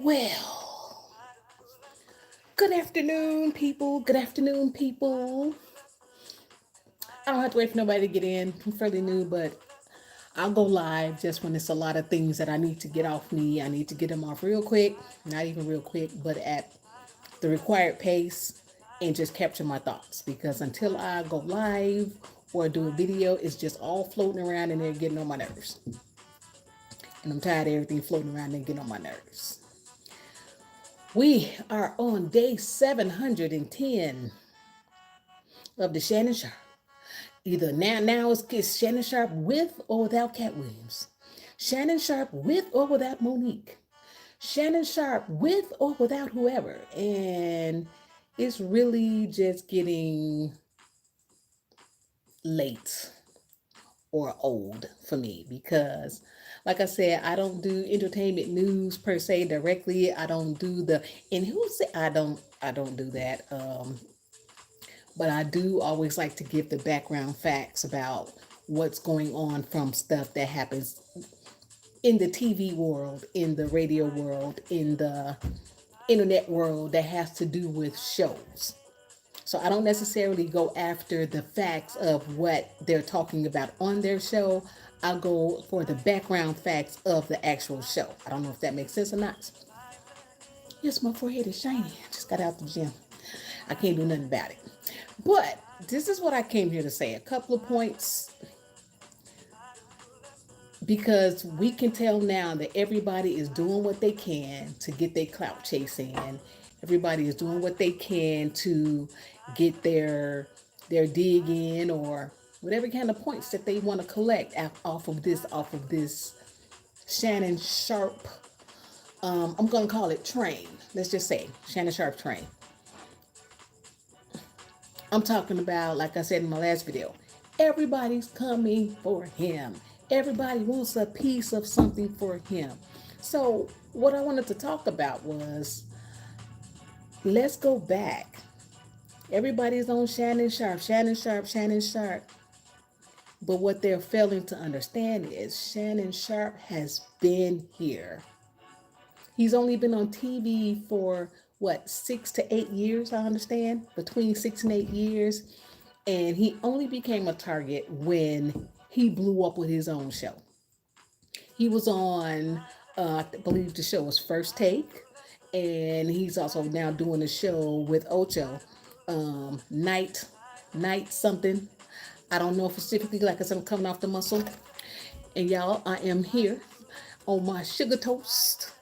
Well, good afternoon, people. Good afternoon, people. I don't have to wait for nobody to get in. I'm fairly new, but I'll go live just when it's a lot of things that I need to get off me. I need to get them off real quick. Not even real quick, but at the required pace and just capture my thoughts. Because until I go live or do a video, it's just all floating around and they're getting on my nerves. And I'm tired of everything floating around and getting on my nerves. We are on day 710 of the Shannon Sharpe. Either now it's Shannon Sharpe with or without Cat Williams. Shannon Sharpe with or without Monique. Shannon Sharpe with or without whoever. And it's really just getting late or old for me because like I said, I don't do entertainment news per se directly. I don't do the and who say I don't do that. But I do always like to give the background facts about what's going on from stuff that happens in the TV world, in the radio world, in the internet world that has to do with shows. So I don't necessarily go after the facts of what they're talking about on their show. I'll go for the background facts of the actual show. I don't know if that makes sense or not. Yes, my forehead is shiny. I just got out the gym. I can't do nothing about it. But this is what I came here to say. A couple of points because we can tell now that everybody is doing what they can to get their clout chasing. Everybody is doing what they can to get their dig in or whatever kind of points that they want to collect off of this Shannon Sharpe. I'm gonna call it train. Let's just say Shannon Sharpe train. I'm talking about, like I said in my last video, everybody's coming for him. Everybody wants a piece of something for him. So, what I wanted to talk about was let's go back. Everybody's on Shannon Sharpe, Shannon Sharpe, Shannon Sharpe. But what they're failing to understand is Shannon Sharpe has been here. He's only been on TV for what, 6 to 8 years, I understand, between 6 and 8 years. And he only became a target when he blew up with his own show. He was on, I believe the show was First Take, and he's also now doing a show with Ocho, Night, Night something. I don't know specifically, like I said, I'm coming off the muscle. And y'all, I am here on my sugar toast.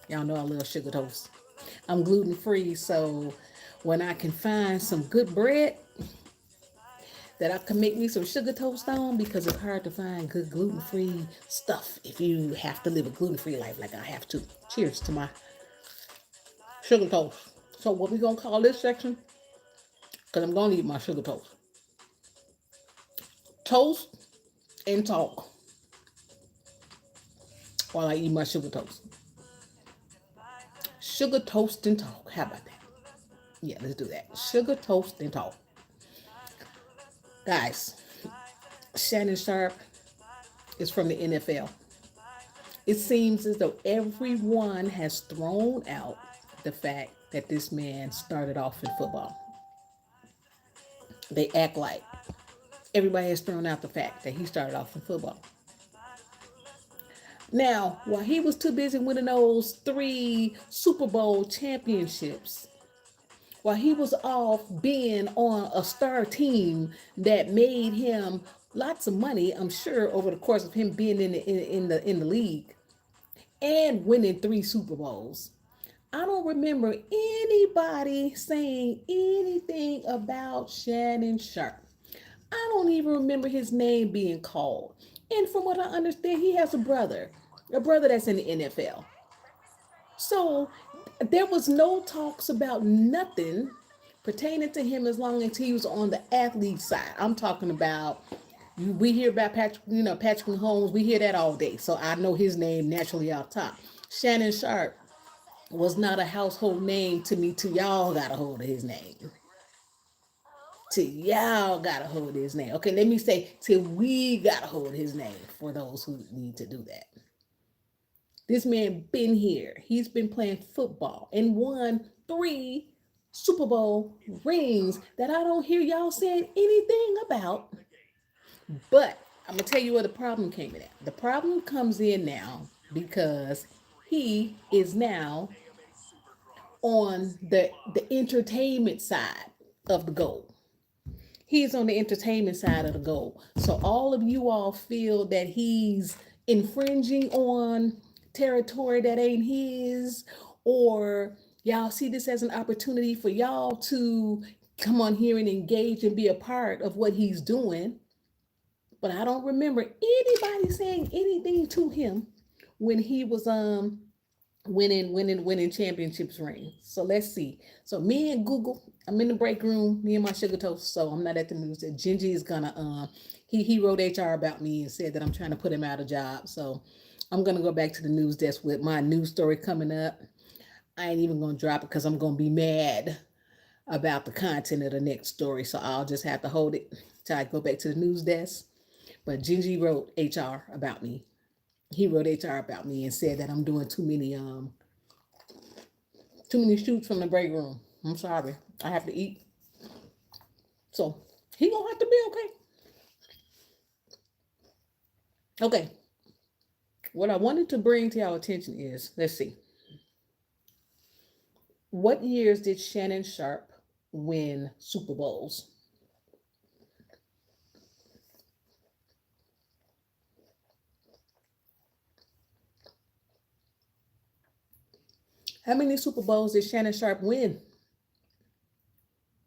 Y'all know I love sugar toast. I'm gluten free, so when I can find some good bread that I can make me some sugar toast on, because it's hard to find good gluten free stuff if you have to live a gluten free life like I have to. Cheers to my sugar toast. So, what we gonna call this section? Because I'm gonna eat my sugar toast. Toast and talk while I eat my sugar toast. Sugar toast and talk. How about that? Yeah, let's do that. Sugar toast and talk. Guys, Shannon Sharpe is from the NFL. It seems as though everyone has thrown out the fact that this man started off in football. They act like everybody has thrown out the fact that he started off in football. Now, while he was too busy winning those 3 Super Bowl championships, while he was off being on a star team that made him lots of money, I'm sure over the course of him being in the league and winning 3 Super Bowls. I don't remember anybody saying anything about Shannon Sharpe. I don't even remember his name being called. And from what I understand, he has a brother that's in the NFL. So there was no talks about nothing pertaining to him as long as he was on the athlete side. I'm talking about we hear about Patrick Mahomes. We hear that all day. So I know his name naturally off top. Shannon Sharpe was not a household name to me till y'all got a hold of his name. Till y'all got a hold of his name. Okay, let me say till we got a hold of his name for those who need to do that. This man been here. He's been playing football and won 3 Super Bowl rings that I don't hear y'all saying anything about. But I'm gonna tell you where the problem came in at. The problem comes in now because he is now on the entertainment side of the goal. He's on the entertainment side of the goal. So all of you all feel that he's infringing on territory that ain't his, or y'all see this as an opportunity for y'all to come on here and engage and be a part of what he's doing. But I don't remember anybody saying anything to him when he was winning championships ring. So let's see. So me and Google, I'm in the break room, me and my sugar toast. So I'm not at the news. Gingy is gonna he wrote HR about me and said that I'm trying to put him out of job. So I'm gonna go back to the news desk with my news story coming up. I ain't even gonna drop it because I'm gonna be mad about the content of the next story. So I'll just have to hold it till I go back to the news desk. But Gingy wrote HR about me. He wrote HR about me and said that I'm doing too many shoots from the break room. I'm sorry. I have to eat. So he gonna have to be okay. Okay. What I wanted to bring to y'all attention is, let's see. What years did Shannon Sharpe win Super Bowls? How many Super Bowls did Shannon Sharpe win?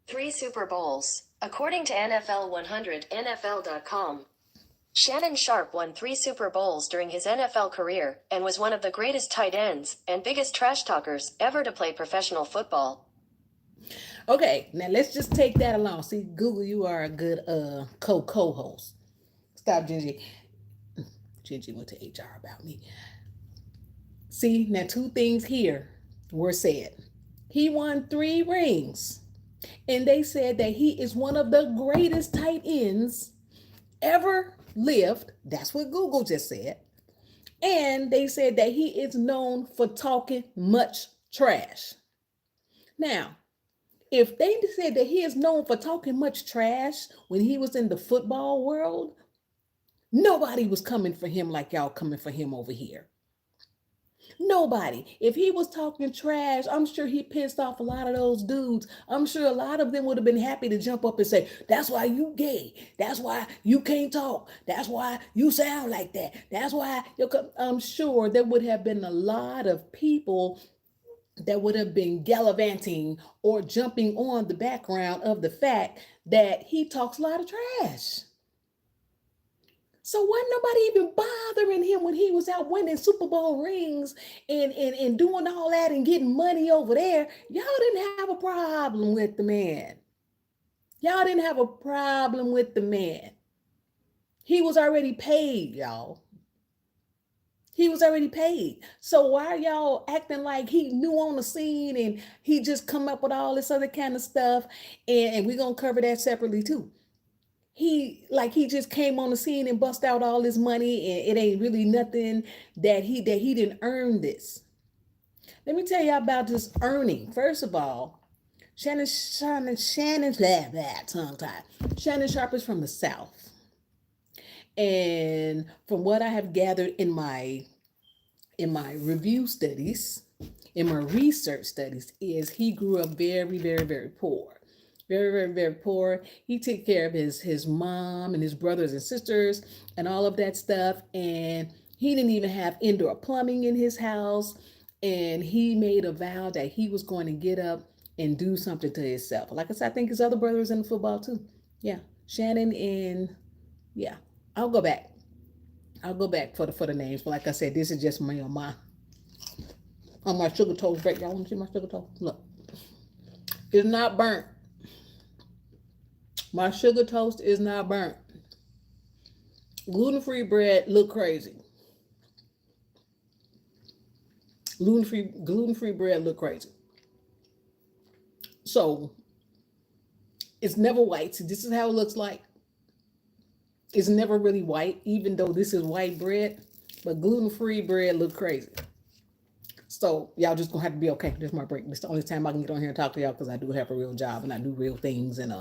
3 Super Bowls. According to NFL 100 NFL.com, Shannon Sharpe won 3 Super Bowls during his NFL career and was one of the greatest tight ends and biggest trash talkers ever to play professional football. Okay, now let's just take that along. See, Google, you are a good co-host. Stop, Gingy. Gingy went to HR about me. See, now 2 things here were said. He won 3 rings, and they said that he is one of the greatest tight ends ever lived. That's what Google just said. And they said that he is known for talking much trash. Now, if they said that he is known for talking much trash when he was in the football world, nobody was coming for him like y'all coming for him over here. Nobody. If he was talking trash, I'm sure he pissed off a lot of those dudes. I'm sure a lot of them would have been happy to jump up and say, "That's why you gay. That's why you can't talk. That's why you sound like that. That's why you're." I'm sure there would have been a lot of people that would have been gallivanting or jumping on the background of the fact that he talks a lot of trash. So wasn't nobody even bothering him when he was out winning Super Bowl rings and doing all that and getting money over there. Y'all didn't have a problem with the man. Y'all didn't have a problem with the man. He was already paid, y'all. He was already paid. So why are y'all acting like he new on the scene and he just come up with all this other kind of stuff? And we're gonna cover that separately too. He just came on the scene and bust out all this money and it ain't really nothing that he didn't earn this. Let me tell you about this earning. First of all, Shannon, blah, blah, tongue tied. Shannon Sharpe is from the South. And from what I have gathered in my review studies, in my research studies, is he grew up very, very, very poor. Very, very, very poor. He took care of his mom and his brothers and sisters and all of that stuff. And he didn't even have indoor plumbing in his house. And he made a vow that he was going to get up and do something to himself. Like I said, I think his other brothers in the football too. Yeah. Shannon and yeah. I'll go back. I'll go back for the names. But like I said, this is just me on my sugar toast break. Y'all want to see my sugar toast? Look. It's not burnt. My sugar toast is not burnt. Gluten-free bread look crazy. Gluten-free bread look crazy. So it's never white. See, this is how it looks like. It's never really white, even though this is white bread. But gluten-free bread look crazy. So y'all just gonna have to be okay. This is my break. This is the only time I can get on here and talk to y'all because I do have a real job and I do real things and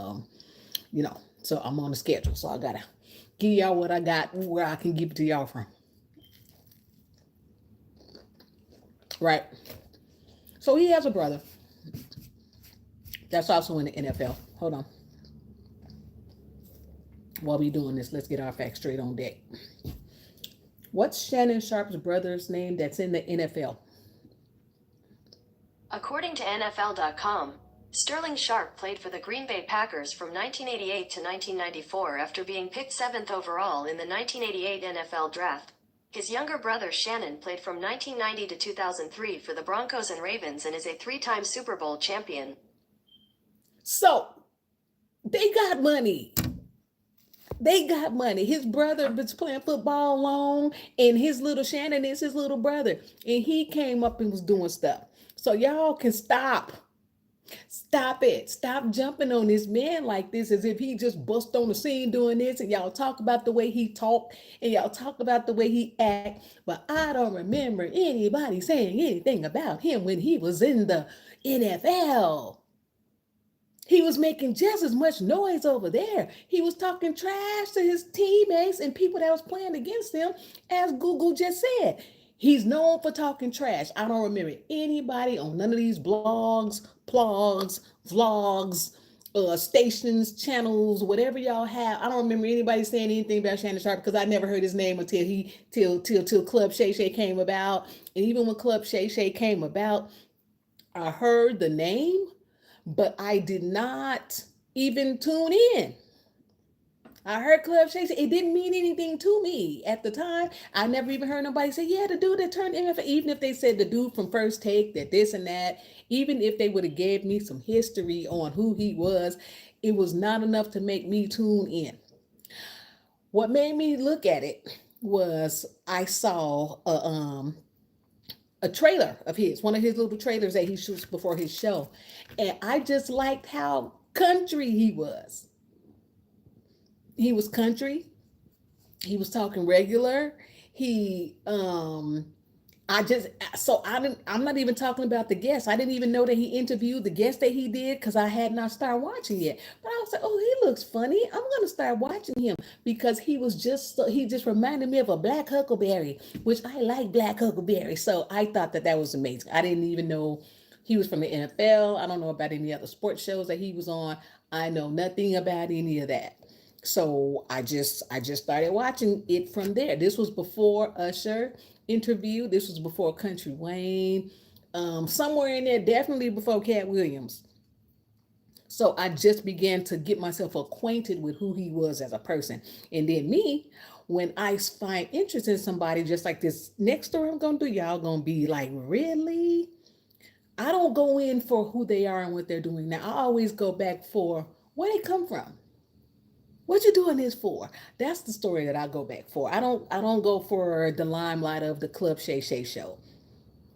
you know, so I'm on a schedule. So I gotta give y'all what I got where I can give it to y'all from. Right. So he has a brother that's also in the NFL. Hold on. While we doing this, let's get our facts straight on deck. What's Shannon Sharpe's brother's name that's in the NFL? According to NFL.com, Sterling Sharpe played for the Green Bay Packers from 1988 to 1994 after being picked 7th overall in the 1988 NFL Draft. His younger brother Shannon played from 1990 to 2003 for the Broncos and Ravens and is a three-time Super Bowl champion. So they got money. They got money. His brother was playing football long, and his little Shannon is his little brother. And he came up and was doing stuff. So y'all can stop. Stop it. Stop jumping on this man like this as if he just bust on the scene doing this. And y'all talk about the way he talked and y'all talk about the way he act. But I don't remember anybody saying anything about him when he was in the NFL. He was making just as much noise over there. He was talking trash to his teammates and people that was playing against him, as Google just said. He's known for talking trash. I don't remember anybody on none of these blogs, blogs, vlogs, stations, channels, whatever y'all have. I don't remember anybody saying anything about Shannon Sharpe because I never heard his name until till Club Shay Shay came about. And even when Club Shay Shay came about, I heard the name, but I did not even tune in. I heard Club Shay. It didn't mean anything to me at the time. I never even heard nobody say, yeah, the dude that turned NFL, even if they said the dude from First Take, that this and that, even if they would have gave me some history on who he was, it was not enough to make me tune in. What made me look at it was I saw a trailer of his, one of his little trailers that he shoots before his show. And I just liked how country he was. He was country. He was talking regular. He I just so I didn't I'm not even talking about the guests. I didn't even know that he interviewed the guests that he did because I had not started watching yet. But I was like, oh, he looks funny. I'm gonna start watching him because he just reminded me of a black huckleberry, which I like black huckleberry. So I thought that that was amazing. I didn't even know he was from the NFL. I don't know about any other sports shows that he was on. I know nothing about any of that. So I just started watching it from there. This was before Usher interview. This was before Country Wayne. Somewhere in there, definitely before Cat Williams. So I just began to get myself acquainted with who he was as a person. And then me, when I find interest in somebody, just like this next story I'm gonna do, y'all gonna be like, really? I don't go in for who they are and what they're doing now. I always go back for where they come from. What you doing this for? That's the story that I go back for. I don't go for the limelight of the Club Shay Shay show.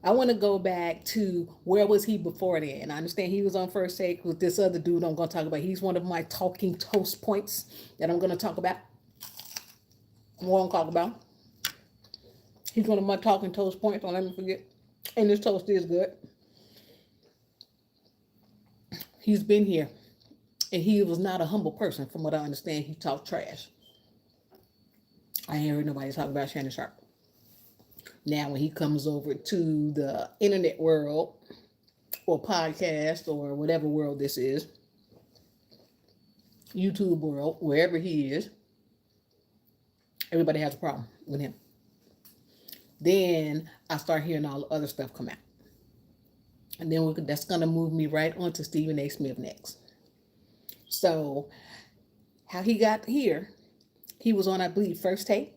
I want to go back to where was he before then. I understand he was on First Take with this other dude I'm going to talk about. He's one of my talking toast points that I'm going to talk about. What I'm talking about. He's one of my talking toast points. Don't let me forget. And this toast is good. He's been here. And he was not a humble person, from what I understand. He talked trash. I ain't heard nobody talk about Shannon Sharpe. Now, when he comes over to the internet world or podcast or whatever world this is, YouTube world, wherever he is, everybody has a problem with him. Then I start hearing all the other stuff come out. And then that's going to move me right on to Stephen A. Smith next. So, how he got here, he was on, I believe, First Take.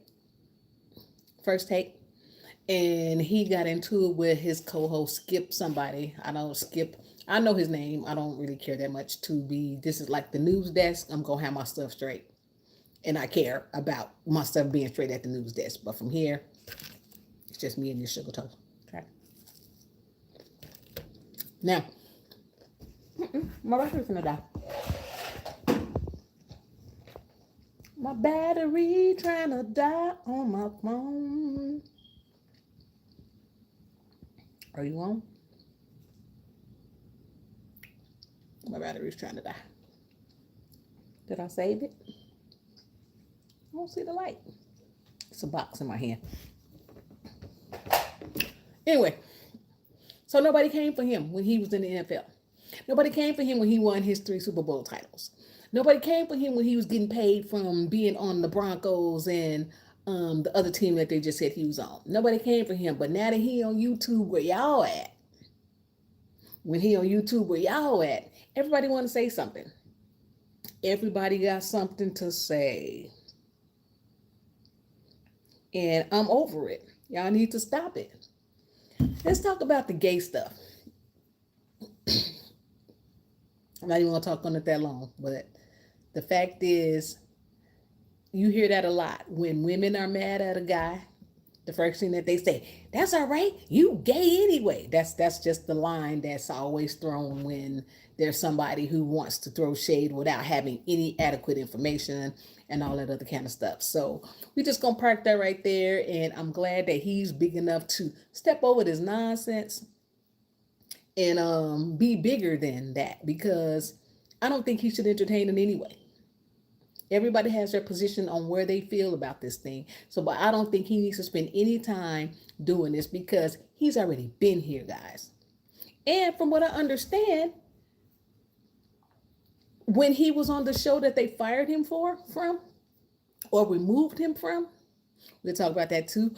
And he got into it with his co-host Skip somebody. I don't Skip. I know his name. I don't really care that much to be. This is like the news desk. I'm gonna have my stuff straight, and I care about my stuff being straight at the news desk. But from here, it's just me and this sugar toast. Okay. Now, my battery's gonna die. My battery trying to die on my phone. Are you on? My battery's trying to die. Did I save it? I don't see the light. It's a box in my hand. Anyway, so nobody came for him when he was in the NFL. Nobody came for him when he won his 3 Super Bowl titles. Nobody came for him when he was getting paid from being on the Broncos and the other team that they just said he was on. Nobody came for him. But now that he on YouTube, where y'all at? When he on YouTube, where y'all at? Everybody want to say something. Everybody got something to say. And I'm over it. Y'all need to stop it. Let's talk about the gay stuff. I'm not even going to talk on it that long, but the fact is, you hear that a lot. When women are mad at a guy, the first thing that they say, that's all right, you gay anyway. That's just the line that's always thrown when there's somebody who wants to throw shade without having any adequate information and all that other kind of stuff. So we just gonna park that right there, and I'm glad that he's big enough to step over this nonsense and be bigger than that, because I don't think he should entertain it anyway. Everybody has their position on where they feel about this thing. So, but I don't think he needs to spend any time doing this because he's already been here, guys. And from what I understand, when he was on the show that they fired him from or removed him from, we'll talk about that too.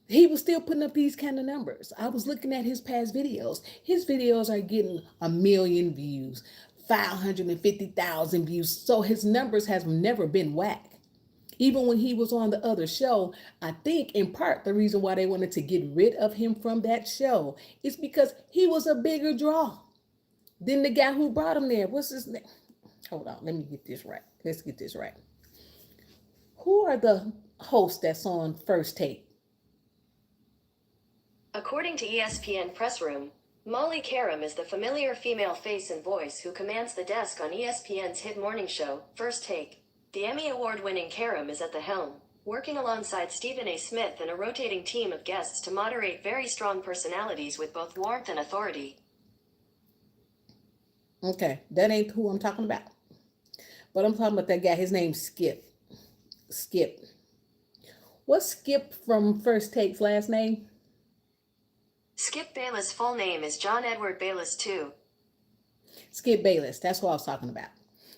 He was still putting up these kind of numbers. I was looking at his past videos. His videos are getting 1 million views, 550,000 views. So his numbers have never been whack. Even when he was on the other show, I think in part the reason why they wanted to get rid of him from that show is because he was a bigger draw than the guy who brought him there. What's his name? Hold on, let me get this right. Let's get this right. Who are the hosts that's on First Take? According to ESPN Press Room, Molly Karam is the familiar female face and voice who commands the desk on ESPN's hit morning show, First Take. The Emmy Award-winning Karam is at the helm, working alongside Stephen A. Smith and a rotating team of guests to moderate very strong personalities with both warmth and authority. Okay, that ain't who I'm talking about. But I'm talking about that guy. His name's Skip. Skip. What's Skip from First Take's last name? Skip Bayless' full name is John Edward Bayless II. Skip Bayless. That's what I was talking about.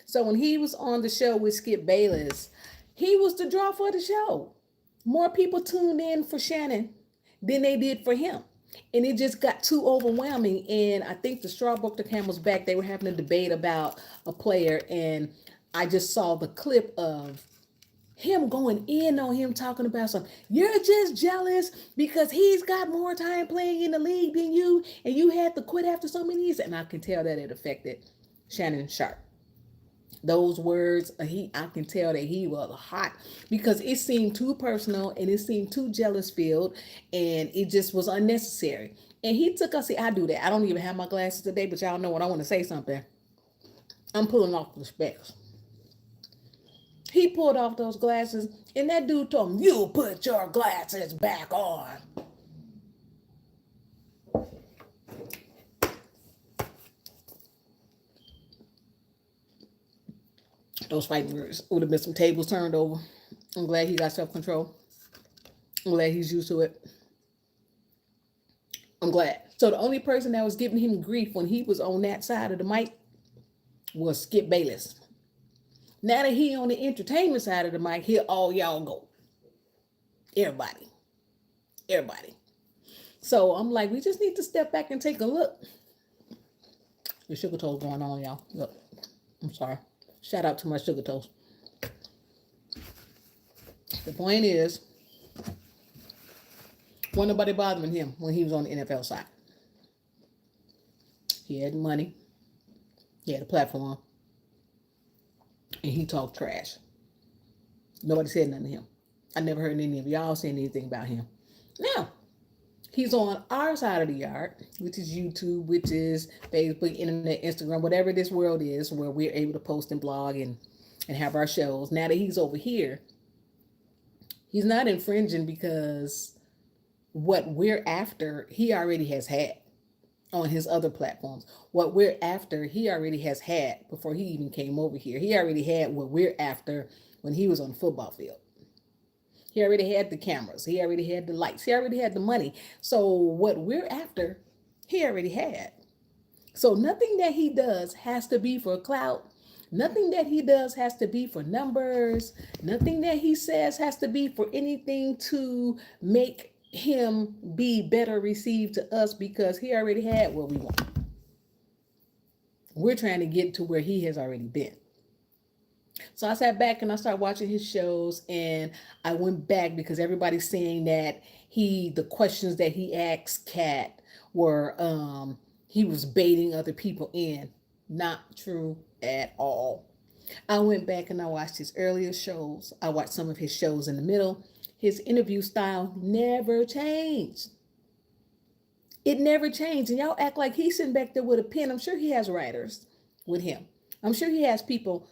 So when he was on the show with Skip Bayless, he was the draw for the show. More people tuned in for Shannon than they did for him. And it just got too overwhelming. And I think the straw broke the camel's back. They were having a debate about a player. And I just saw the clip of him going in on him talking about something. You're just jealous because he's got more time playing in the league than you. And you had to quit after so many years. And I can tell that it affected Shannon Sharpe. Those words, I can tell that he was hot because it seemed too personal and it seemed too jealous filled and it just was unnecessary. And he took us, see, I do that. I don't even have my glasses today, but y'all know when I want to say something, I'm pulling off the specs. He pulled off those glasses and that dude told him, you put your glasses back on. Those fighting words would have been some tables turned over. I'm glad he got self-control. I'm glad he's used to it. I'm glad. So the only person that was giving him grief when he was on that side of the mic was Skip Bayless. Now that he on the entertainment side of the mic, here all y'all go. Everybody. So I'm like, we just need to step back and take a look. The sugar toast going on, y'all. Look, I'm sorry. Shout out to my sugar toast. The point is, wasn't nobody bothering him when he was on the NFL side. He had money. He had a platform. And he talked trash. Nobody said nothing to him. I never heard any of y'all saying anything about him. Now, he's on our side of the yard, which is YouTube, which is Facebook, internet, Instagram, whatever this world is, where we're able to post and blog and have our shows. Now that he's over here, he's not infringing because what we're after, he already has had on his other platforms. What we're after, he already has had before he even came over here. He already had what we're after when he was on the football field. He already had the cameras. He already had the lights. He already had the money. So what we're after, he already had. So nothing that he does has to be for clout. Nothing that he does has to be for numbers. Nothing that he says has to be for anything to make him be better received to us because he already had what we want. We're trying to get to where he has already been. So I sat back and I started watching his shows, and I went back because everybody's saying that the questions that he asked Kat were, he was baiting other people in. Not true at all. I went back and I watched his earlier shows. I watched some of his shows in the middle. His interview style never changed. It never changed. And y'all act like he's sitting back there with a pen. I'm sure he has writers with him. I'm sure he has people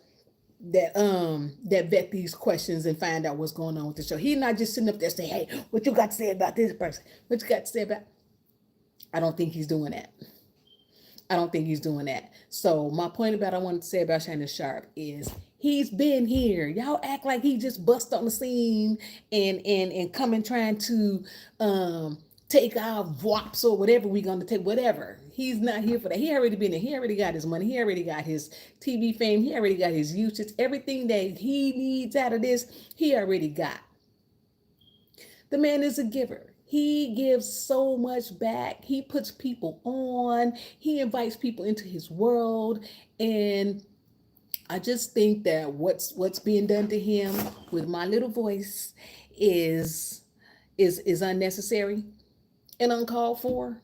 that vet these questions and find out what's going on with the show. He's not just sitting up there saying, "Hey, what you got to say about this person? What you got to say about?" I don't think he's doing that. I don't think he's doing that. So my point about I wanted to say about Shannon Sharpe is he's been here. Y'all act like he just bust on the scene and coming trying to take our vops or whatever we're gonna take, whatever. He's not here for that. He already been there. He already got his money. He already got his TV fame. He already got his usage. Everything that he needs out of this, he already got. The man is a giver. He gives so much back. He puts people on. He invites people into his world. And I just think that what's being done to him with my little voice is unnecessary and uncalled for.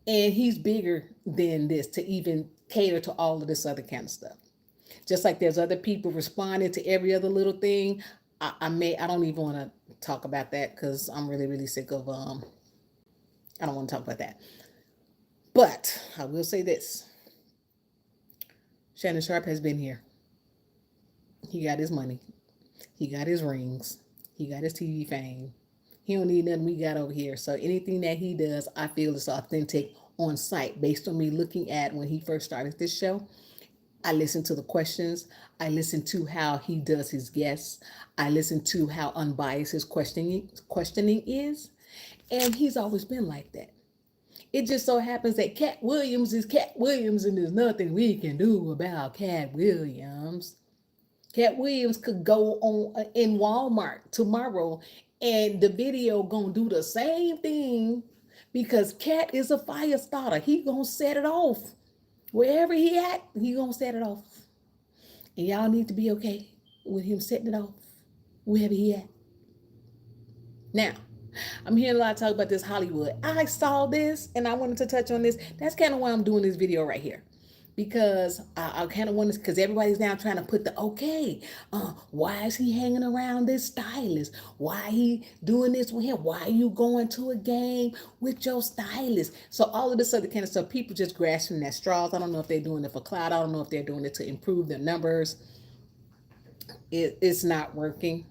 And he's bigger than this to even cater to all of this other kind of stuff. Just like there's other people responding to every other little thing. I don't even want to talk about that because I'm really, really sick of I don't want to talk about that. But I will say this. Shannon Sharpe has been here. He got his money. He got his rings. He got his TV fame. He don't need nothing we got over here. So anything that he does, I feel is authentic on site based on me looking at when he first started this show. I listen to the questions. I listen to how he does his guests. I listen to how unbiased his questioning is. And he's always been like that. It just so happens that Cat Williams is Cat Williams and there's nothing we can do about Cat Williams. Cat Williams could go on in Walmart tomorrow and the video gonna do the same thing because Cat is a fire starter. He gonna set it off. Wherever he at, he gonna set it off. And y'all need to be okay with him setting it off wherever he at. Now, I'm hearing a lot of talk about this Hollywood. I saw this and I wanted to touch on this. That's kind of why I'm doing this video right here. Because I kind of want to, because everybody's now trying to put why is he hanging around this stylist? Why he doing this with him? Why are you going to a game with your stylist? So all of this other kind of stuff, people just grasping at straws. I don't know if they're doing it for clout. I don't know if they're doing it to improve their numbers. It's not working.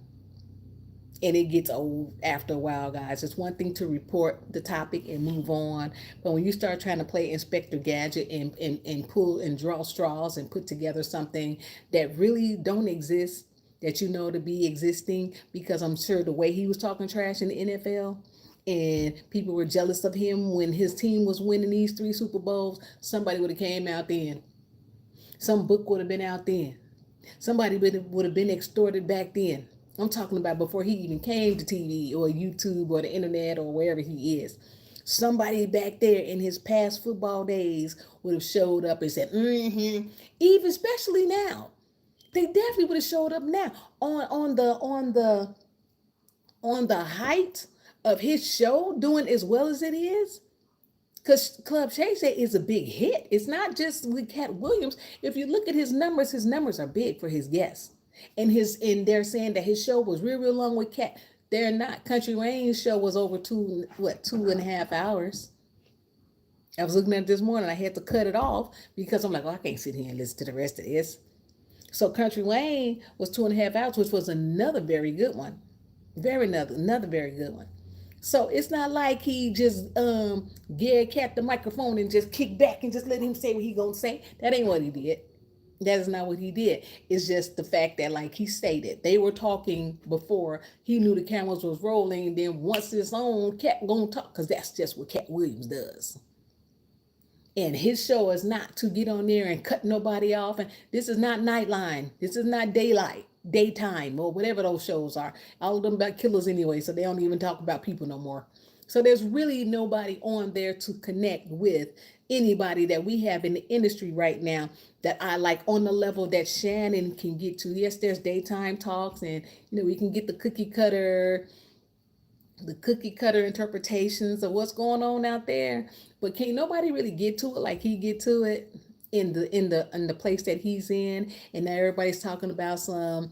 And it gets old after a while, guys. It's one thing to report the topic and move on, but when you start trying to play Inspector Gadget and pull and draw straws and put together something that really don't exist, that you know to be existing, because I'm sure the way he was talking trash in the NFL and people were jealous of him when his team was winning these 3 Super Bowls, somebody would have came out then. Some book would have been out then. Somebody would have been extorted back then. I'm talking about before he even came to TV or YouTube or the internet or wherever he is. Somebody back there in his past football days would have showed up and said, even especially now. They definitely would have showed up now on the height of his show doing as well as it is. Because Club Shay Shay is a big hit. It's not just with Cat Williams. If you look at his numbers are big for his guests. And they're saying that his show was real long with Cat. They're not. Country Wayne's show was over 2.5 hours. I was looking at it this morning. I had to cut it off because I'm like, I can't sit here and listen to the rest of this. So Country Wayne was 2.5 hours, which was another very good one. Another very good one. So it's not like he just gave Cat the microphone and just kick back and just let him say what he gonna say. That ain't what he did. That is not what he did. It's just the fact that, like he stated, they were talking before he knew the cameras was rolling. And then once it's on, Cat gonna talk because that's just what Cat Williams does. And his show is not to get on there and cut nobody off. And this is not Nightline. This is not Daylight, Daytime, or whatever those shows are. All of them about killers anyway, so they don't even talk about people no more. So there's really nobody on there to connect with anybody that we have in the industry right now that I like on the level that Shannon can get to. Yes, there's daytime talks, and we can get the cookie cutter interpretations of what's going on out there, but can't nobody really get to it like he get to it in the place that he's in. And now everybody's talking about some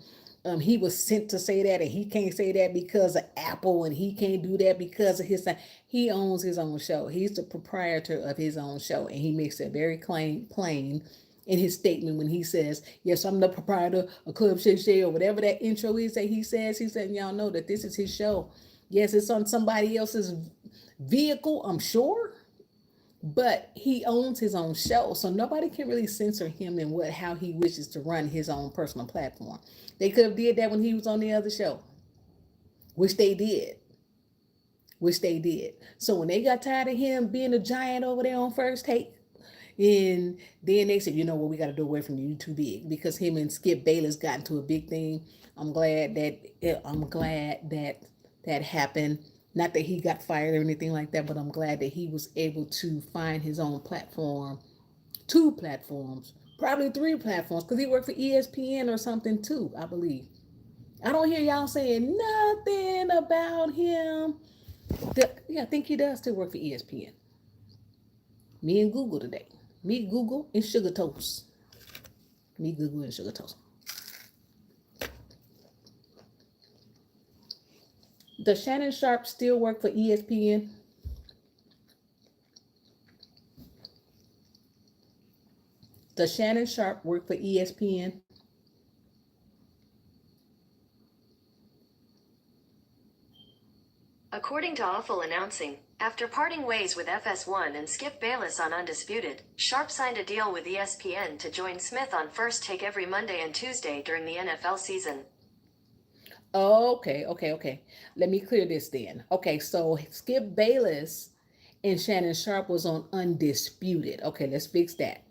he was sent to say that, and he can't say that because of Apple, and he can't do that because of his. He owns his own show. He's the proprietor of his own show, and he makes it very plain in his statement when he says, "Yes, I'm the proprietor of Club Shay Shay," or whatever that intro is that he says. He said, "Y'all know that this is his show. Yes, it's on somebody else's vehicle, I'm sure, but he owns his own show, so nobody can really censor him in how he wishes to run his own personal platform. They could have did that when he was on the other show, which they did, So when they got tired of him being a giant over there on First Take, and then they said, you know what, we got to do away from you, you too big, because him and Skip Bayless got into a big thing. I'm glad that that happened. Not that he got fired or anything like that, but I'm glad that he was able to find his own platform, two platforms, probably three platforms, because he worked for ESPN or something too, I believe. I don't hear y'all saying nothing about him. Yeah, I think he does still work for ESPN. Me and Google today. Me, Google, and Sugar Toast. Me, Google, and Sugar Toast. Does Shannon Sharpe still work for ESPN? Does Shannon Sharpe work for ESPN? According to Awful Announcing, after parting ways with FS1 and Skip Bayless on Undisputed, Sharp signed a deal with ESPN to join Smith on First Take every Monday and Tuesday during the NFL season. Okay. Let me clear this then. Okay, so Skip Bayless and Shannon Sharpe was on Undisputed. Okay, let's fix that.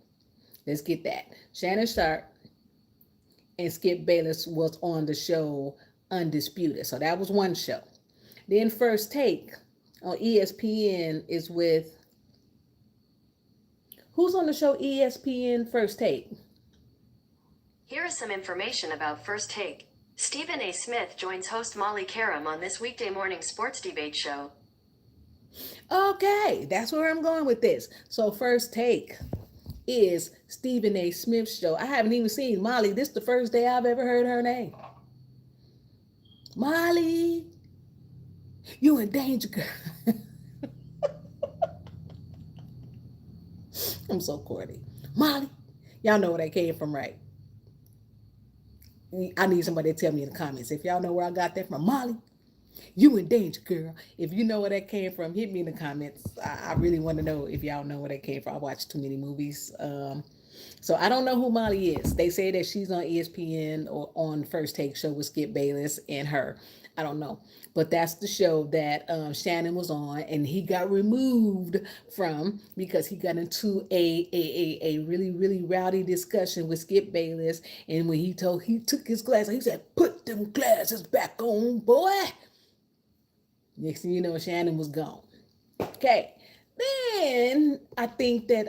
Let's get that. Shannon Sharpe and Skip Bayless was on the show Undisputed. So that was one show. Then First Take on ESPN is with who's on the show ESPN First Take? Here is some information about First Take. Stephen A. Smith joins host Molly Karam on this weekday morning sports debate show. Okay, that's where I'm going with this. So First Take is Stephen A. Smith's show. I haven't even seen Molly. This is the first day I've ever heard her name. Molly, you in danger, girl. I'm so corny. Molly, y'all know where that came from, right? I need somebody to tell me in the comments if y'all know where I got that from. Molly, you in danger, girl. If you know where that came from, hit me in the comments. I really want to know if y'all know where that came from. I watched too many movies. So I don't know who Molly is. They say that she's on ESPN or on First Take show with Skip Bayless and her. I don't know. But that's the show that Shannon was on, and he got removed from because he got into a really, really rowdy discussion with Skip Bayless. And when he took his glasses, he said, "Put them glasses back on, boy." Next thing you know, Shannon was gone. Okay. Then I think that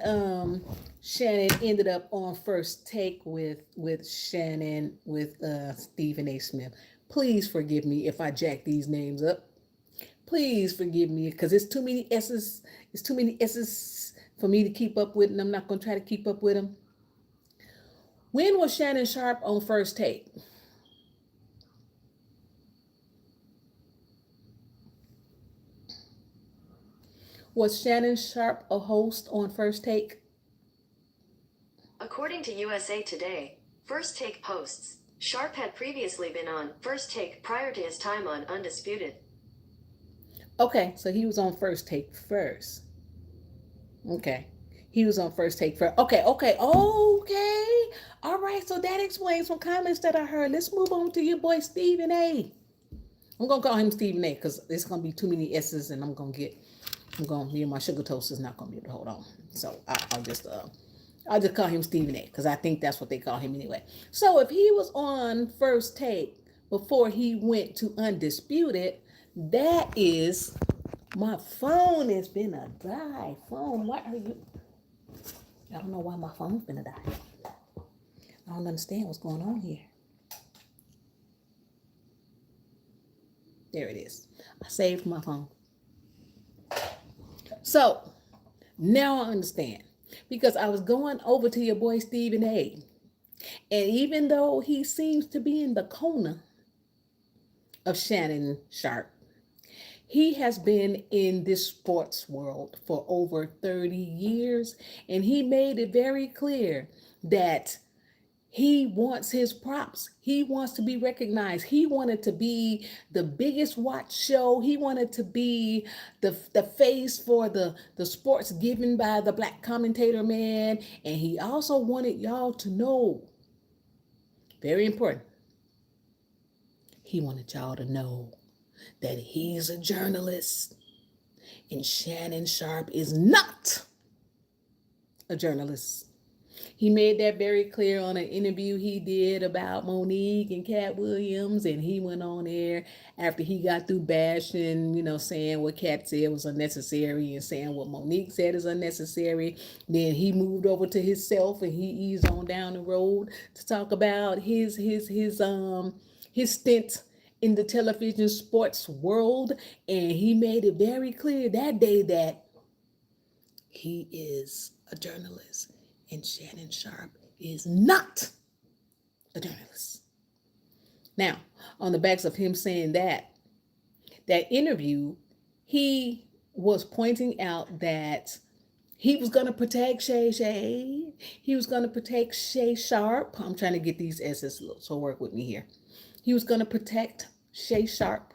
Shannon ended up on First Take with Shannon with Stephen A. Smith. Please forgive me if I jack these names up. Please forgive me because it's too many S's. It's too many S's for me to keep up with, and I'm not gonna try to keep up with them. When was Shannon Sharpe on First Take? Was Shannon Sharpe a host on First Take? According to USA Today, First Take hosts, Sharp had previously been on First Take prior to his time on Undisputed. Okay, so he was on first take first. Okay. He was on first take first. Okay. All right, so that explains some comments that I heard. Let's move on to your boy Stephen A. I'm gonna call him Stephen A because there's gonna be too many S's and me and my sugar toast is not gonna be able to hold on. So I'll just call him Stephen A because I think that's what they call him anyway. So if he was on first take before he went to Undisputed, that is my phone has been a die. Phone, why are you? I don't know why my phone's been a die. I don't understand what's going on here. There it is. I saved my phone. So now I understand because I was going over to your boy Stephen A. And even though he seems to be in the corner of Shannon Sharpe, he has been in this sports world for over 30 years, and he made it very clear that he wants his props. He wants to be recognized. He wanted to be the biggest watch show. He wanted to be the face for the sports given by the black commentator man. And he also wanted y'all to know, very important, he wanted y'all to know that he's a journalist and Shannon Sharpe is not a journalist. He made that very clear on an interview he did about Monique and Cat Williams, and he went on there after he got through bashing, saying what Cat said was unnecessary and saying what Monique said is unnecessary. Then he moved over to himself and he eased on down the road to talk about his stint in the television sports world, and he made it very clear that day that he is a journalist and Shannon Sharpe is not a journalist. Now, on the backs of him saying that interview, he was pointing out that he was going to protect Shay Shay. He was going to protect Shay Sharpe. I'm trying to get these S's, so work with me here. He was going to protect Shay Sharpe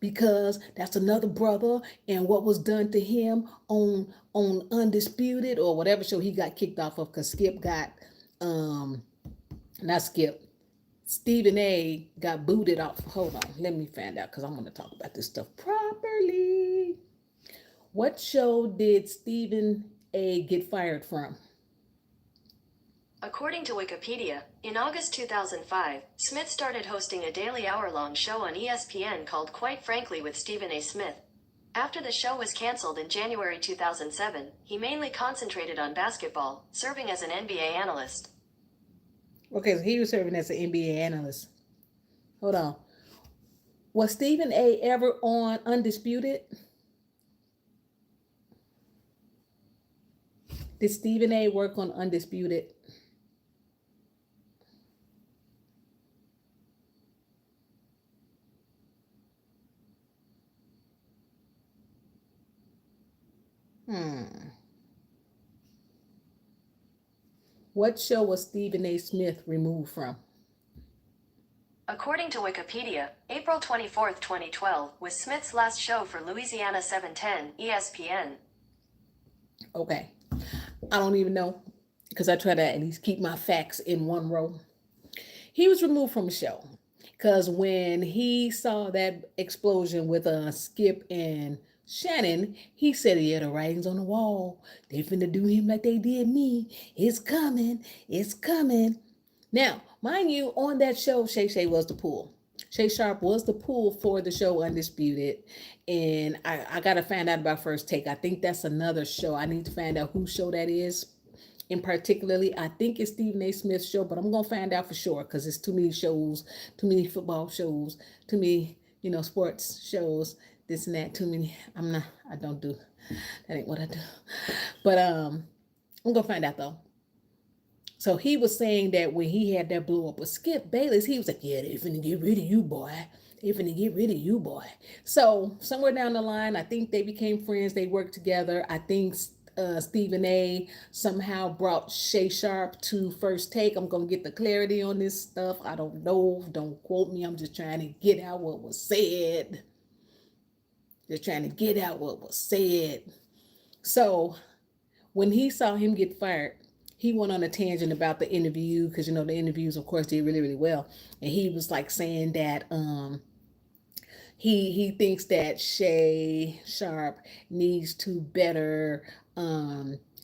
because that's another brother, and what was done to him on Undisputed or whatever show he got kicked off of because Skip got not Skip, Stephen A got booted off. Hold on, let me find out because I'm going to talk about this stuff properly. What show did Stephen A get fired from? According to Wikipedia, in August 2005, Smith started hosting a daily hour-long show on ESPN called Quite Frankly with Stephen A. Smith. After the show was canceled in January 2007, he mainly concentrated on basketball, serving as an NBA analyst. Okay, so he was serving as an NBA analyst. Hold on. Was Stephen A ever on Undisputed? Did Stephen A work on Undisputed? What show was Stephen A. Smith removed from? According to Wikipedia, April 24, 2012 was Smith's last show for Louisiana 710 ESPN. Okay. I don't even know because I try to at least keep my facts in one row. He was removed from the show because when he saw that explosion with Skip and Shannon, he said, "Yeah, the writing's on the wall. They finna do him like they did me. It's coming. It's coming." Now, mind you, on that show, Shay Shay was the pool. Shay Sharpe was the pool for the show Undisputed. And I got to find out about First Take. I think that's another show. I need to find out whose show that is. In particularly, I think it's Stephen A. Smith's show, but I'm going to find out for sure because it's too many shows, too many football shows, too many, sports shows, this and that, too many. I don't do, that ain't what I do. But I'm going to find out though. So he was saying that when he had that blow up with Skip Bayless, he was like, "Yeah, they finna get rid of you, boy. They finna get rid of you, boy." So somewhere down the line, I think they became friends. They worked together. I think Stephen A. somehow brought Shay Sharpe to First Take. I'm going to get the clarity on this stuff. I don't know. Don't quote me. I'm just trying to get out what was said. Just trying to get out what was said. So when he saw him get fired, he went on a tangent about the interview because the interviews, of course, did really really well, and he was like saying that he thinks that Shay Sharp needs to better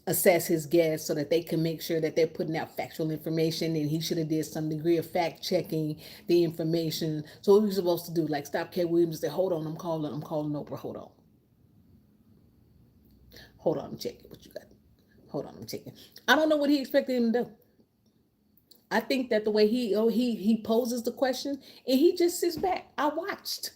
assess his guests so that they can make sure that they're putting out factual information, and he should have did some degree of fact checking the information. So what was supposed to do? Like stop K. Williams and say, "Hold on, I'm calling Oprah. Hold on, I'm checking what you got. Hold on, I'm checking." I don't know what he expected him to do. I think that the way he poses the question and he just sits back. I watched.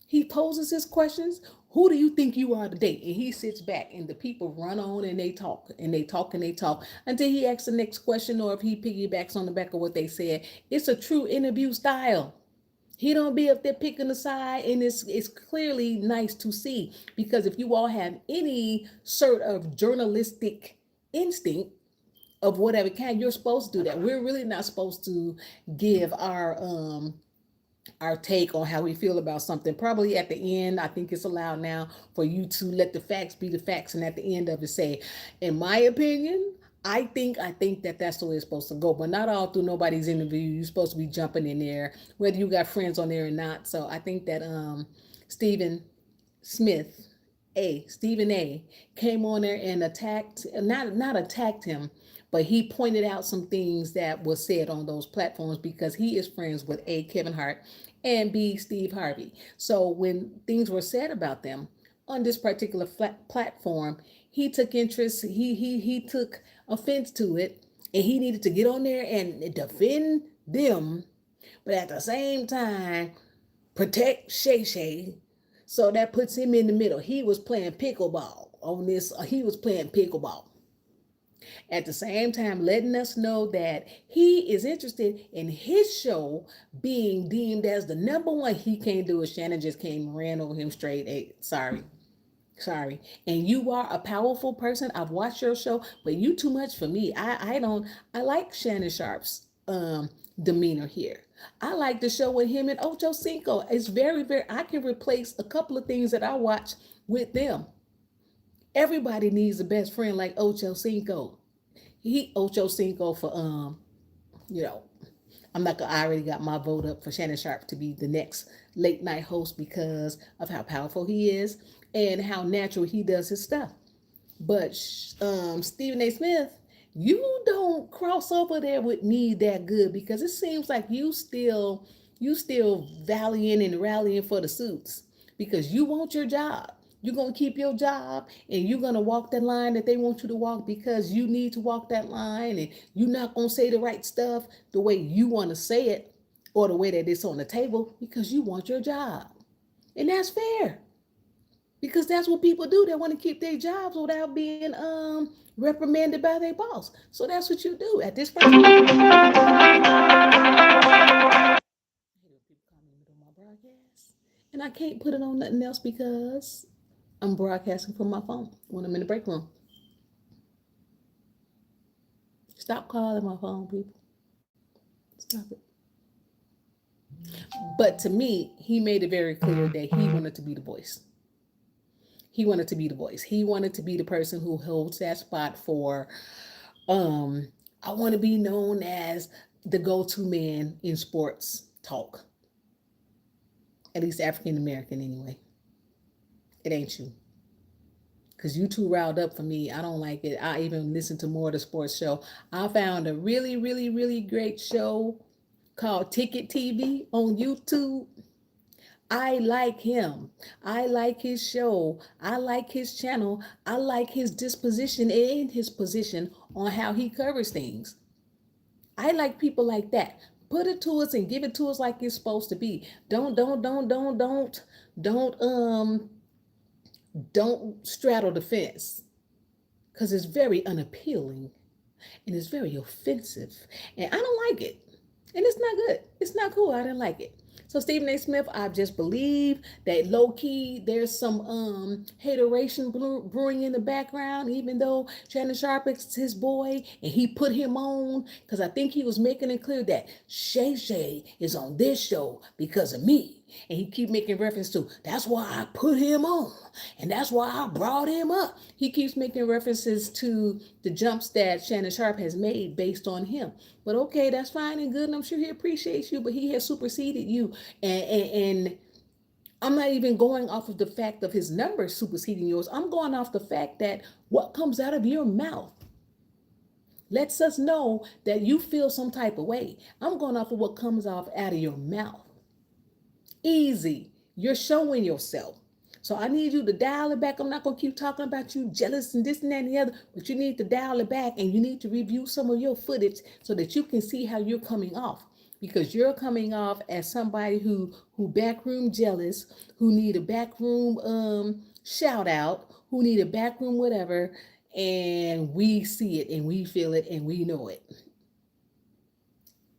He poses his questions. Who do you think you are today? And he sits back, and the people run on and they talk and they talk and they talk until he asks the next question, or if he piggybacks on the back of what they said. It's a true interview style. He don't be up there picking a side, and it's clearly nice to see, because if you all have any sort of journalistic instinct of whatever kind, you're supposed to do that. We're really not supposed to give our take on how we feel about something. Probably at the end, I think it's allowed now for you to let the facts be the facts, and at the end of it say, in my opinion, I think that that's the way it's supposed to go. But not all through nobody's interview. You're supposed to be jumping in there, whether you got friends on there or not. So I think that Stephen Smith, Stephen A, came on there and attacked, not attacked him, but he pointed out some things that was said on those platforms because he is friends with Kevin Hart, and B, Steve Harvey. So when things were said about them on this particular platform, he took interest. He took offense to it, and he needed to get on there and defend them, but at the same time protect Shay Shay. So that puts him in the middle. He was playing pickleball on this. He was playing pickleball at the same time letting us know that he is interested in his show being deemed as the number one. He can't do it. Shannon just came and ran over him straight. Hey, sorry. And you are a powerful person. I've watched your show, but you too much for me. I don't. I like Shannon Sharpe's demeanor here. I like the show with him and Ocho Cinco. It's very very. I can replace a couple of things that I watch with them. Everybody needs a best friend like Ocho Cinco. He Ocho Cinco for you know, I'm not gonna. I already got my vote up for Shannon Sharpe to be the next late night host because of how powerful he is and how natural he does his stuff. But Stephen A. Smith, you don't cross over there with me that good, because it seems like you still valiant and rallying for the suits because you want your job. You're going to keep your job, and you're going to walk that line that they want you to walk because you need to walk that line, and you're not going to say the right stuff the way you want to say it or the way that it's on the table because you want your job. And that's fair, because that's what people do. They want to keep their jobs without being reprimanded by their boss. So that's what you do at this point. People call me in the middle of my broadcast, and I can't put it on nothing else because I'm broadcasting from my phone when I'm in the break room. Stop calling my phone, people. Stop it. But to me, he made it very clear that he wanted to be the voice. He wanted to be the voice. He wanted to be the person who holds that spot for I want to be known as the go-to man in sports talk. At least African American anyway. It ain't you. Because you too riled up for me. I don't like it. I even listen to more of the sports show. I found a really, really, really great show called Ticket TV on YouTube. I like him. I like his show. I like his channel. I like his disposition and his position on how he covers things. I like people like that. Put it to us and give it to us like it's supposed to be. Don't don't straddle the fence, because it's very unappealing and it's very offensive, and I don't like it, and it's not good. It's not cool. I didn't like it. So Stephen A. Smith, I just believe that low key there's some hateration brewing in the background, even though Shannon Sharpe is his boy and he put him on, because I think he was making it clear that Shay Shay is on this show because of me. And he keep making reference to, that's why I put him on. And that's why I brought him up. He keeps making references to the jumps that Shannon Sharpe has made based on him. But okay, that's fine and good. And I'm sure he appreciates you, but he has superseded you. And I'm not even going off of the fact of his numbers superseding yours. I'm going off the fact that what comes out of your mouth lets us know that you feel some type of way. I'm going off of what comes off out of your mouth. Easy. You're showing yourself. So I need you to dial it back. I'm not going to keep talking about you jealous and this and that and the other, but you need to dial it back and you need to review some of your footage so that you can see how you're coming off. Because you're coming off as somebody who backroom jealous, who need a backroom shout out, who need a backroom whatever, and we see it and we feel it and we know it.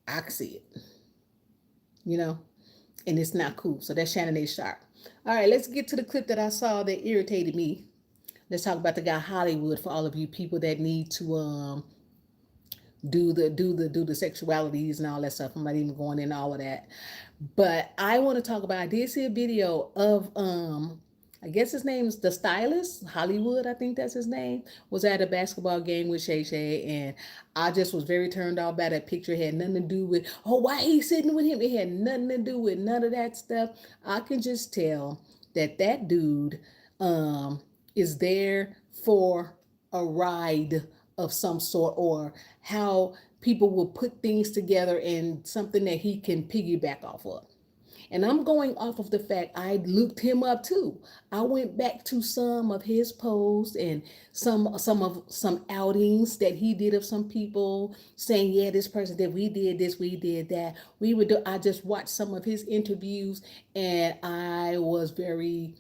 I see it, you know, and it's not cool. So that's Shannon Sharpe. All right, let's get to the clip that I saw that irritated me. Let's talk about the guy Hollywood for all of you people that need to do the sexualities and all that stuff. I'm not even going into all of that. But I want to talk about, I did see a video of I guess his name is the stylist, Hollywood, I think that's his name, was at a basketball game with Shay Shay, and I just was very turned off by that picture. It had nothing to do with, oh, why he sitting with him? It had nothing to do with none of that stuff. I can just tell that that dude is there for a ride of some sort, or how people will put things together and something that he can piggyback off of. And I'm going off of the fact I looked him up too. I went back to some of his posts and some outings that he did of some people saying, yeah, this person did, we did this, we did that. We would do, I just watched some of his interviews and I was very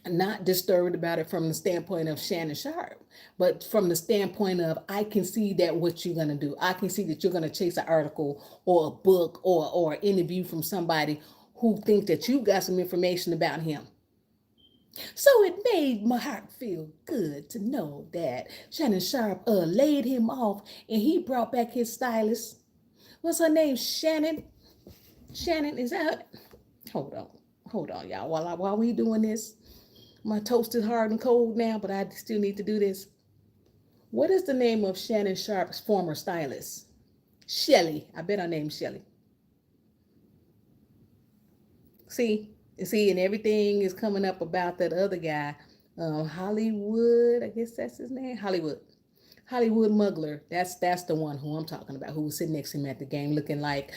not disturbed about it from the standpoint of Shannon Sharpe, but from the standpoint of I can see that what you're gonna do. I can see that you're gonna chase an article or a book or an interview from somebody who think that you got some information about him. So it made my heart feel good to know that Shannon Sharpe laid him off and he brought back his stylist. What's her name? Shannon. Shannon, is that her? Hold on, y'all. While we doing this, my toast is hard and cold now, but I still need to do this. What is the name of Shannon Sharpe's former stylist? Shelly. I bet her name's Shelly. See, and everything is coming up about that other guy, Hollywood. I guess that's his name. Hollywood Muggler. That's the one who I'm talking about. Who was sitting next to him at the game, looking like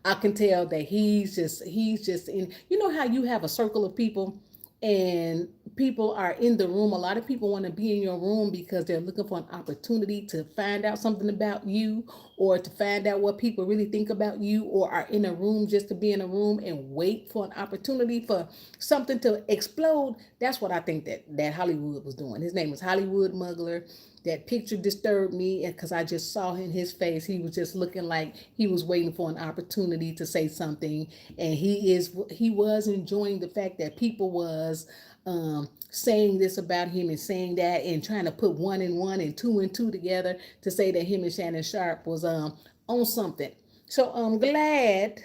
I can tell that he's just in. You know how you have a circle of people and people are in the room. A lot of people want to be in your room because they're looking for an opportunity to find out something about you or to find out what people really think about you, or are in a room just to be in a room and wait for an opportunity for something to explode. That's what I think that Hollywood was doing. His name was Hollywood Muggler. That picture disturbed me because I just saw in his face he was just looking like he was waiting for an opportunity to say something, and he was enjoying the fact that people was saying this about him and saying that and trying to put one and two together to say that him and Shannon Sharpe was on something. So I'm glad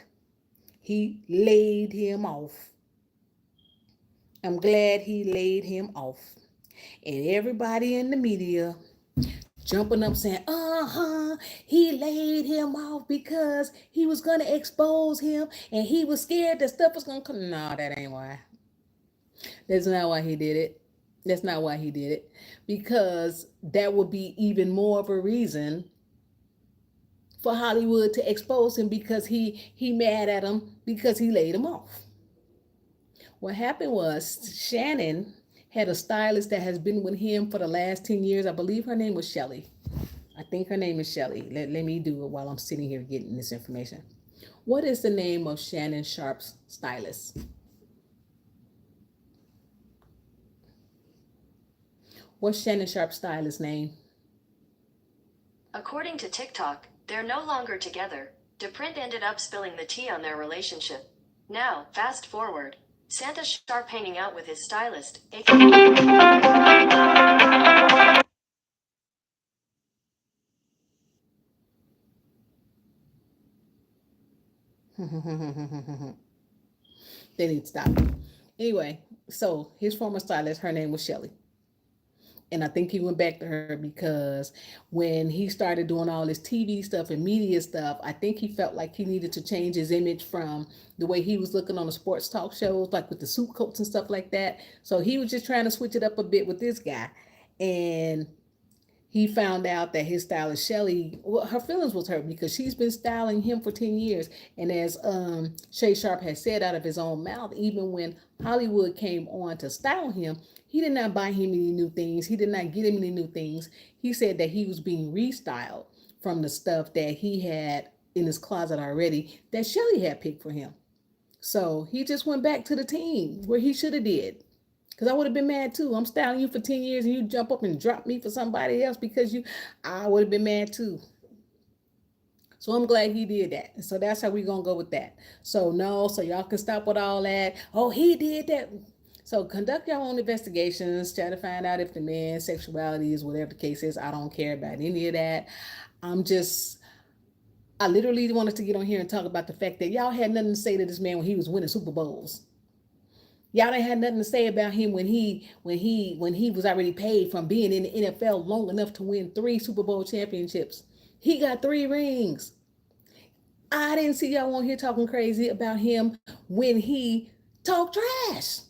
he laid him off. I'm glad he laid him off. And everybody in the media jumping up saying, he laid him off because he was going to expose him and he was scared that stuff was going to come. No, that ain't why. That's not why he did it. That's not why he did it. Because that would be even more of a reason for Hollywood to expose him, because he mad at him because he laid him off. What happened was Shannon had a stylist that has been with him for the last 10 years. I believe her name was Shelly. I think her name is Shelly. Let me do it while I'm sitting here getting this information. What is the name of Shannon Sharpe's stylist? What's Shannon Sharpe's stylist's name? According to TikTok, they're no longer together. DePrint ended up spilling the tea on their relationship. Now, fast forward. Santa Sharpe hanging out with his stylist, They need to stop it. Anyway, so his former stylist, her name was Shelly. And I think he went back to her because when he started doing all this TV stuff and media stuff, I think he felt like he needed to change his image from the way he was looking on the sports talk shows, like with the suit coats and stuff like that. So he was just trying to switch it up a bit with this guy. And he found out that his stylist Shelly, well, her feelings was hurt because she's been styling him for 10 years. And as Shay Sharp has said out of his own mouth, even when Hollywood came on to style him, he did not buy him any new things. He did not get him any new things. He said that he was being restyled from the stuff that he had in his closet already that Shelly had picked for him. So he just went back to the team where he should have did. Because I would have been mad too. I'm styling you for 10 years and you jump up and drop me for somebody else because you, I would have been mad too. So I'm glad he did that. So that's how we going to go with that. So no, so y'all can stop with all that. Oh, he did that. So conduct your own investigations. Try to find out if the man's sexuality is whatever the case is. I don't care about any of that. I'm just, I literally wanted to get on here and talk about the fact that y'all had nothing to say to this man when he was winning Super Bowls. Y'all didn't have nothing to say about him when he was already paid from being in the NFL long enough to win 3 Super Bowl championships. He got 3 rings. I didn't see y'all on here talking crazy about him when he talked trash.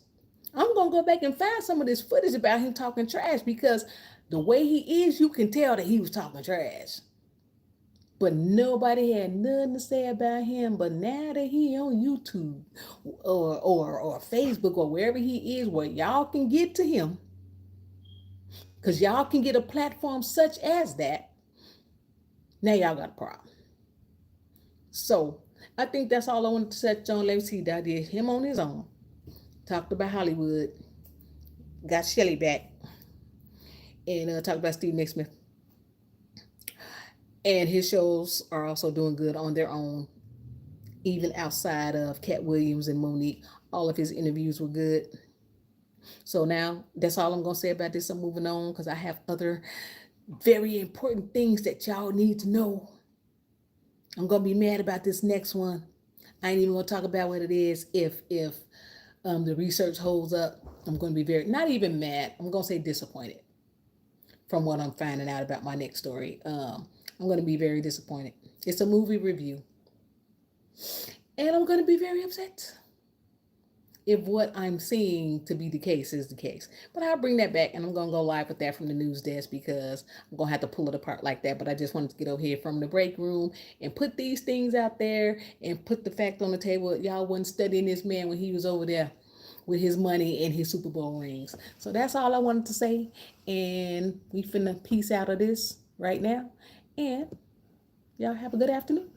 I'm gonna go back and find some of this footage about him talking trash because the way he is, you can tell that he was talking trash. But nobody had nothing to say about him. But now that he on YouTube or Facebook or wherever he is, where y'all can get to him, because y'all can get a platform such as that, now y'all got a problem. So I think that's all I wanted to touch on. Let me see. That did him on his own. Talked about Hollywood. Got Shelly back. And talked about Steve Nicksmith. And his shows are also doing good on their own, even outside of Cat Williams and Monique. All of his interviews were good. So now that's all I'm going to say about this. I'm moving on because I have other very important things that y'all need to know. I'm going to be mad about this next one. I ain't even going to talk about what it is if the research holds up. I'm going to be very, not even mad. I'm going to say disappointed from what I'm finding out about my next story. I'm going to be very disappointed. It's a movie review. And I'm going to be very upset if what I'm seeing to be the case is the case. But I'll bring that back and I'm going to go live with that from the news desk because I'm going to have to pull it apart like that. But I just wanted to get over here from the break room and put these things out there and put the fact on the table that y'all wasn't studying this man when he was over there with his money and his Super Bowl rings. So that's all I wanted to say. And we finna peace out of this right now. And y'all have a good afternoon.